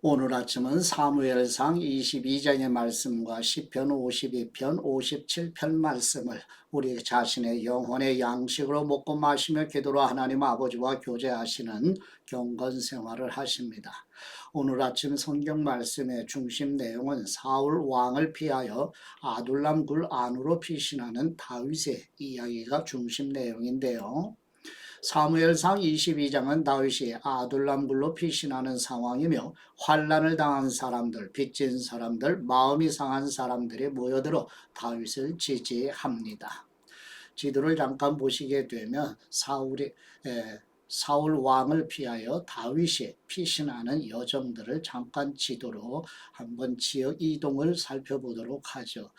오늘 아침은 사무엘상 22장의 말씀과 시편 52편, 57편 말씀을 우리 자신의 영혼의 양식으로 먹고 마시며 기도로 하나님 아버지와 교제하시는 경건 생활을 하십니다. 오늘 아침 성경 말씀의 중심 내용은 사울 왕을 피하여 아둘람 굴 안으로 피신하는 다윗의 이야기가 중심 내용인데요. 사무엘상 22장은 다윗이 아둘람 굴로 피신하는 상황이며 환난을 당한 사람들, 빚진 사람들, 마음이 상한 사람들이 모여들어 다윗을 지지합니다. 지도를 잠깐 보시게 되면 사울 왕을 피하여 다윗이 피신하는 여정들을 잠깐 지도로 한번 지역 이동을 살펴보도록 하죠.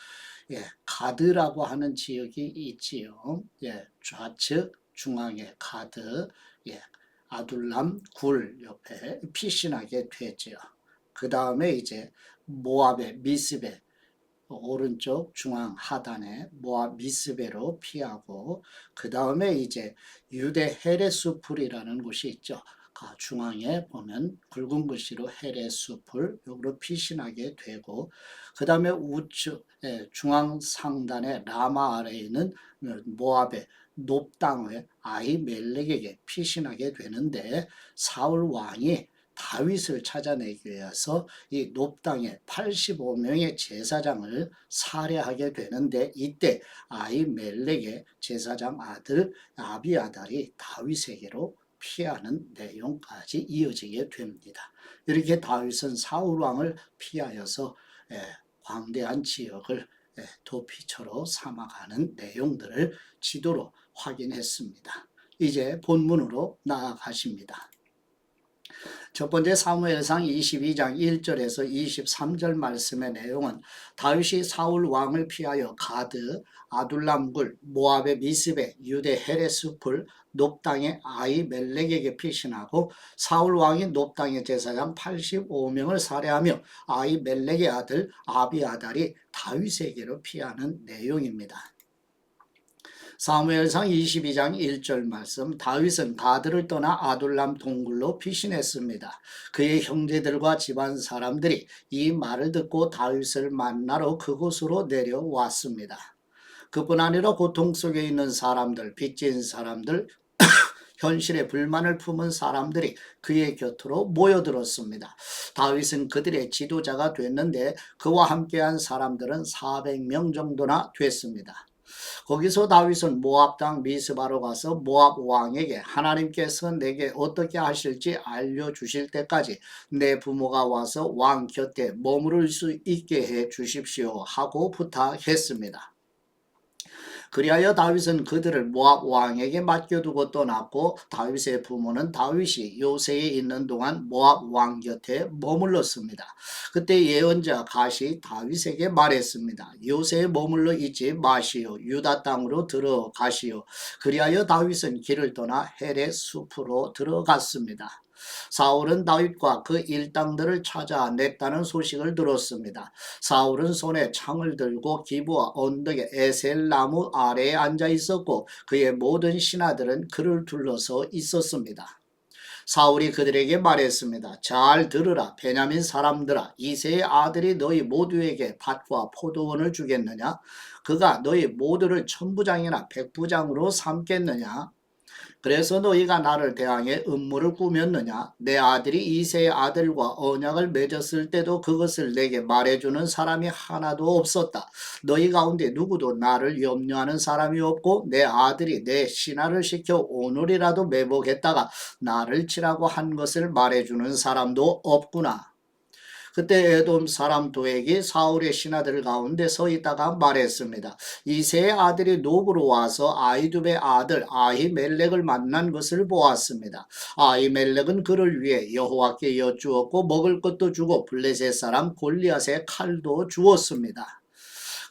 가드라고 하는 지역이 있지요. 좌측 중앙에 가드, 아둘람 굴 옆에 피신하게 되죠. 그 다음에 이제 모압의 미스베, 오른쪽 중앙 하단에 모압 미스베로 피하고, 그 다음에 이제 유대 헤레수풀이라는 곳이 있죠. 중앙에 보면 굵은 글씨로 헤레수풀, 여기로 피신하게 되고, 그 다음에 우측 중앙 상단에 라마 아래에 있는 모압의 높당의 아히멜렉에게 피신하게 되는데, 사울 왕이 다윗을 찾아내기 위해서 이 높당의 85명의 제사장을 살해하게 되는데, 이때 아히멜렉의 제사장 아들 아비아달이 다윗에게로 피하는 내용까지 이어지게 됩니다. 이렇게 다윗은 사울 왕을 피하여서 광대한 지역을 도피처로 삼아가는 내용들을 지도로 확인했습니다. 이제 본문으로 나아가십니다. 첫 번째 사무엘상 22장 1절에서 23절 말씀의 내용은 다윗이 사울 왕을 피하여 가드, 아둘람굴, 모압의 미스베, 유대 헤레스풀, 높당의 아히멜렉에게 피신하고, 사울 왕이 높당의 제사장 85명을 살해하며 아히멜렉의 아들 아비아달이 다윗에게로 피하는 내용입니다. 사무엘상 22장 1절 말씀, 다윗은 가드를 떠나 아둘람 동굴로 피신했습니다. 그의 형제들과 집안 사람들이 이 말을 듣고 다윗을 만나러 그곳으로 내려왔습니다. 그뿐 아니라 고통 속에 있는 사람들, 빚진 사람들, 현실에 불만을 품은 사람들이 그의 곁으로 모여들었습니다. 다윗은 그들의 지도자가 됐는데 그와 함께한 사람들은 400명 정도나 됐습니다. 거기서 다윗은 모압 땅 미스바로 가서 모압 왕에게 하나님께서 내게 어떻게 하실지 알려주실 때까지 내 부모가 와서 왕 곁에 머무를 수 있게 해 주십시오 하고 부탁했습니다. 그리하여 다윗은 그들을 모압 왕에게 맡겨두고 떠났고, 다윗의 부모는 다윗이 요새에 있는 동안 모압 왕 곁에 머물렀습니다. 그때 예언자 갓이 다윗에게 말했습니다. 요새에 머물러 있지 마시오. 유다 땅으로 들어가시오. 그리하여 다윗은 길을 떠나 헤레 숲으로 들어갔습니다. 사울은 다윗과 그 일당들을 찾아냈다는 소식을 들었습니다. 사울은 손에 창을 들고 기브와 언덕의 에셀 나무 아래에 앉아 있었고, 그의 모든 신하들은 그를 둘러서 있었습니다. 사울이 그들에게 말했습니다. 잘 들으라, 베냐민 사람들아, 이새의 아들이 너희 모두에게 밭과 포도원을 주겠느냐? 그가 너희 모두를 천부장이나 백부장으로 삼겠느냐? 그래서 너희가 나를 대항해 음모를 꾸몄느냐? 내 아들이 이새의 아들과 언약을 맺었을 때도 그것을 내게 말해주는 사람이 하나도 없었다. 너희 가운데 누구도 나를 염려하는 사람이 없고, 내 아들이 내 신하를 시켜 오늘이라도 매복했다가 나를 치라고 한 것을 말해주는 사람도 없구나. 그때 에돔 사람 도액이 사울의 신하들 가운데 서 있다가 말했습니다. 이새의 아들이 노브로 와서 아히두베의 아들 아히멜렉을 만난 것을 보았습니다. 아히멜렉은 그를 위해 여호와께 여쭈었고 먹을 것도 주고 블레셋 사람 골리앗의 칼도 주었습니다.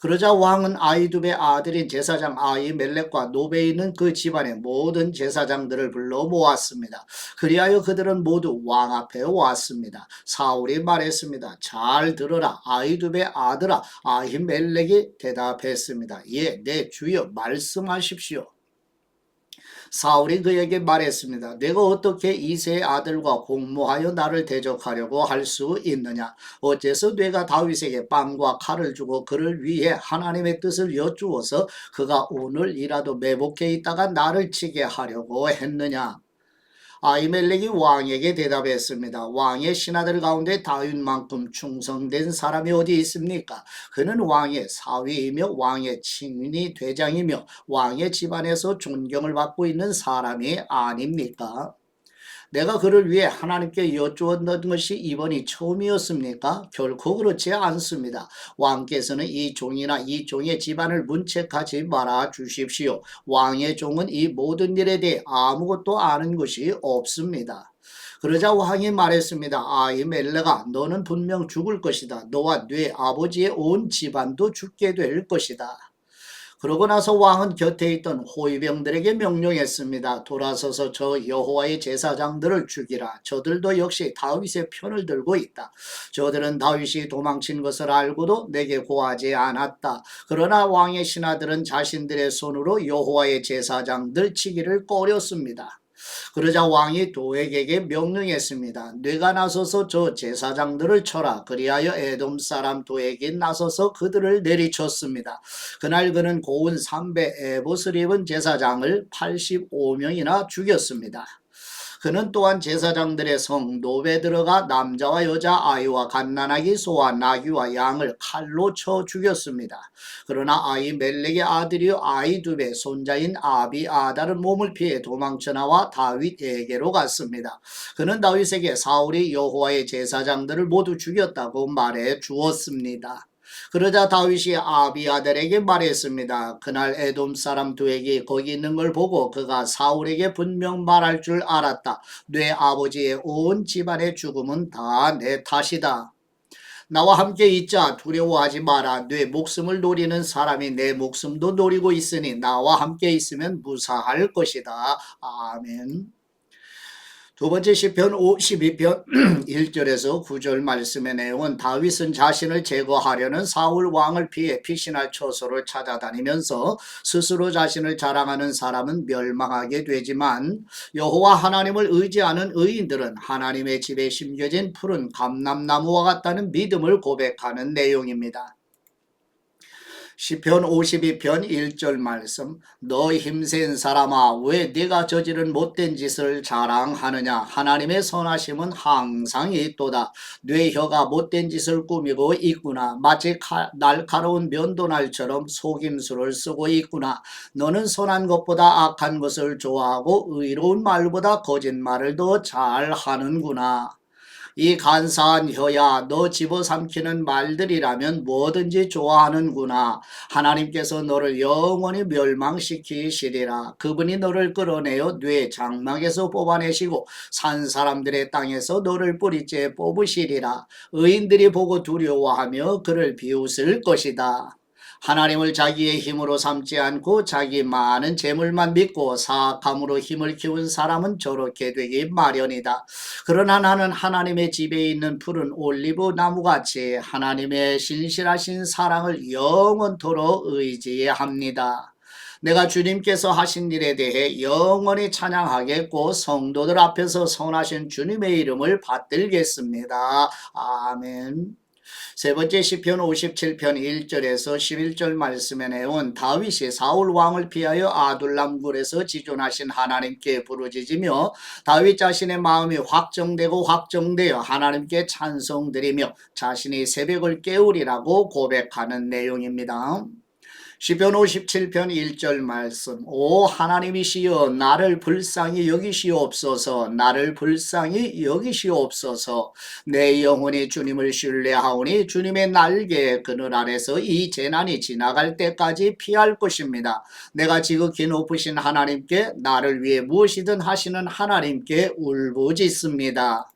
그러자 왕은 아히두베의 아들인 제사장 아히멜렉과 노베에 있는 그 집안의 모든 제사장들을 불러 모았습니다. 그리하여 그들은 모두 왕 앞에 왔습니다. 사울이 말했습니다. 잘 들어라, 아히두베의 아들아. 아히멜렉이 대답했습니다. 예, 내 주여, 말씀하십시오. 사울이 그에게 말했습니다. 내가 어떻게 이새의 아들과 공모하여 나를 대적하려고 할 수 있느냐? 어째서 내가 다윗에게 빵과 칼을 주고 그를 위해 하나님의 뜻을 여쭈어서 그가 오늘이라도 매복해 있다가 나를 치게 하려고 했느냐? 아히멜렉이 왕에게 대답했습니다. 왕의 신하들 가운데 다윗만큼 충성된 사람이 어디 있습니까? 그는 왕의 사위이며 왕의 친위 대장이며 왕의 집안에서 존경을 받고 있는 사람이 아닙니까? 내가 그를 위해 하나님께 여쭈었던 것이 이번이 처음이었습니까? 결코 그렇지 않습니다. 왕께서는 이 종이나 이 종의 집안을 문책하지 말아 주십시오. 왕의 종은 이 모든 일에 대해 아무것도 아는 것이 없습니다. 그러자 왕이 말했습니다. 아히멜렉아, 너는 분명 죽을 것이다. 너와 네 아버지의 온 집안도 죽게 될 것이다. 그러고 나서 왕은 곁에 있던 호위병들에게 명령했습니다. 돌아서서 저 여호와의 제사장들을 죽이라. 저들도 역시 다윗의 편을 들고 있다. 저들은 다윗이 도망친 것을 알고도 내게 고하지 않았다. 그러나 왕의 신하들은 자신들의 손으로 여호와의 제사장들 치기를 꺼렸습니다. 그러자 왕이 도액에게 명령했습니다. 네가 나서서 저 제사장들을 쳐라. 그리하여 에돔 사람 도액이 나서서 그들을 내리쳤습니다. 그날 그는 고운 삼배 에봇을 입은 제사장을 85명이나 죽였습니다. 그는 또한 제사장들의 성 노베 들어가 남자와 여자 아이와 갓난아기 소와 나귀와 양을 칼로 쳐 죽였습니다. 그러나 아히멜렉의 아들이요 아히두베 손자인 아비아달은 몸을 피해 도망쳐 나와 다윗에게로 갔습니다. 그는 다윗에게 사울이 여호와의 제사장들을 모두 죽였다고 말해 주었습니다. 그러자 다윗이 아비아달에게 말했습니다. 그날 에돔 사람 도액이 거기 있는 걸 보고 그가 사울에게 분명 말할 줄 알았다. 내 아버지의 온 집안의 죽음은 다 내 탓이다. 나와 함께 있자. 두려워하지 마라. 내 목숨을 노리는 사람이 내 목숨도 노리고 있으니 나와 함께 있으면 무사할 것이다. 아멘. 두 번째 시편 52편 1절에서 9절 말씀의 내용은 다윗은 자신을 제거하려는 사울 왕을 피해 피신할 처소를 찾아다니면서 스스로 자신을 자랑하는 사람은 멸망하게 되지만 여호와 하나님을 의지하는 의인들은 하나님의 집에 심겨진 푸른 감람나무와 같다는 믿음을 고백하는 내용입니다. 시편 52편 1절 말씀. 너 힘센 사람아, 왜 네가 저지른 못된 짓을 자랑하느냐? 하나님의 선하심은 항상 있도다. 네 혀가 못된 짓을 꾸미고 있구나. 마치 날카로운 면도날처럼 속임수를 쓰고 있구나. 너는 선한 것보다 악한 것을 좋아하고 의로운 말보다 거짓말을 더 잘하는구나. 이 간사한 혀야, 너 집어삼키는 말들이라면 뭐든지 좋아하는구나. 하나님께서 너를 영원히 멸망시키시리라. 그분이 너를 끌어내어 뇌 장막에서 뽑아내시고 산 사람들의 땅에서 너를 뿌리째 뽑으시리라. 의인들이 보고 두려워하며 그를 비웃을 것이다. 하나님을 자기의 힘으로 삼지 않고 자기 많은 재물만 믿고 사악함으로 힘을 키운 사람은 저렇게 되기 마련이다. 그러나 나는 하나님의 집에 있는 푸른 올리브 나무같이 하나님의 신실하신 사랑을 영원토록 의지합니다. 내가 주님께서 하신 일에 대해 영원히 찬양하겠고 성도들 앞에서 선하신 주님의 이름을 받들겠습니다. 아멘. 세 번째 시편 57편 1절에서 11절 말씀의 내용은 다윗이 사울 왕을 피하여 아둘람 굴에서 지존하신 하나님께 부르짖으며 다윗 자신의 마음이 확정되고 확정되어 하나님께 찬송드리며 자신이 새벽을 깨우리라고 고백하는 내용입니다. 시편 57편 1절 말씀. 오 하나님이시여 나를 불쌍히 여기시옵소서. 나를 불쌍히 여기시옵소서. 내 영혼이 주님을 신뢰하오니 주님의 날개 그늘 아래서 이 재난이 지나갈 때까지 피할 것입니다. 내가 지극히 높으신 하나님께 나를 위해 무엇이든 하시는 하나님께 울부짖습니다.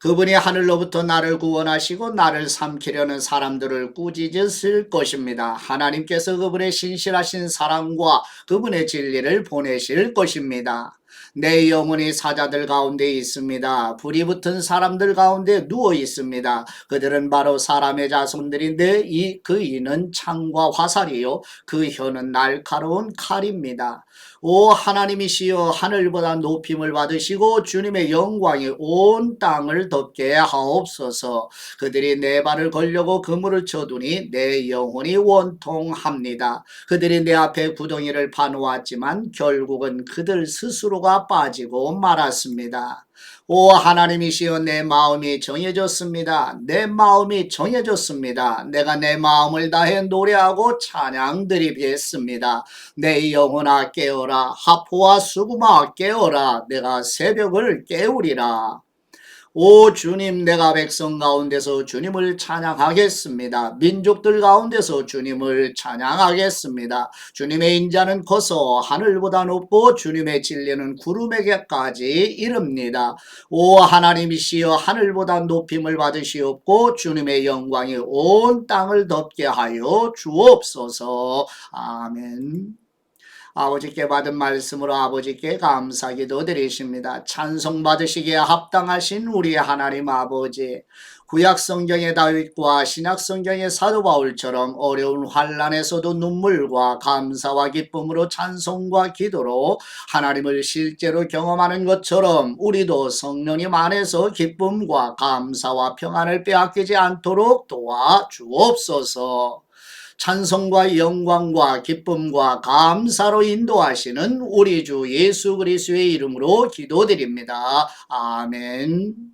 그분이 하늘로부터 나를 구원하시고 나를 삼키려는 사람들을 꾸짖으실 것입니다. 하나님께서 그분의 신실하신 사랑과 그분의 진리를 보내실 것입니다. 내 영혼이 사자들 가운데 있습니다. 불이 붙은 사람들 가운데 누워 있습니다. 그들은 바로 사람의 자손들인데 그 이는 창과 화살이요 그 혀는 날카로운 칼입니다. 오 하나님이시여 하늘보다 높임을 받으시고 주님의 영광이 온 땅을 덮게 하옵소서. 그들이 내 발을 걸려고 그물을 쳐두니 내 영혼이 원통합니다. 그들이 내 앞에 구덩이를 파놓았지만 결국은 그들 스스로가 빠지고 말았습니다. 오 하나님이시여 내 마음이 정해졌습니다. 내 마음이 정해졌습니다. 내가 내 마음을 다해 노래하고 찬양 드리겠습니다. 내 영혼아 깨어라. 하포와 수금아 깨어라. 내가 새벽을 깨우리라. 오 주님 내가 백성 가운데서 주님을 찬양하겠습니다. 민족들 가운데서 주님을 찬양하겠습니다. 주님의 인자는 커서 하늘보다 높고 주님의 진리는 구름에게까지 이릅니다. 오 하나님이시여 하늘보다 높임을 받으시옵고 주님의 영광이 온 땅을 덮게 하여 주옵소서. 아멘. 아버지께 받은 말씀으로 아버지께 감사기도 드리십니다. 찬송 받으시기에 합당하신 우리 하나님 아버지, 구약성경의 다윗과 신약성경의 사도 바울처럼 어려운 환난에서도 눈물과 감사와 기쁨으로 찬송과 기도로 하나님을 실제로 경험하는 것처럼 우리도 성령님 안에서 기쁨과 감사와 평안을 빼앗기지 않도록 도와주옵소서. 찬송과 영광과 기쁨과 감사로 인도하시는 우리 주 예수 그리스도의 이름으로 기도드립니다. 아멘.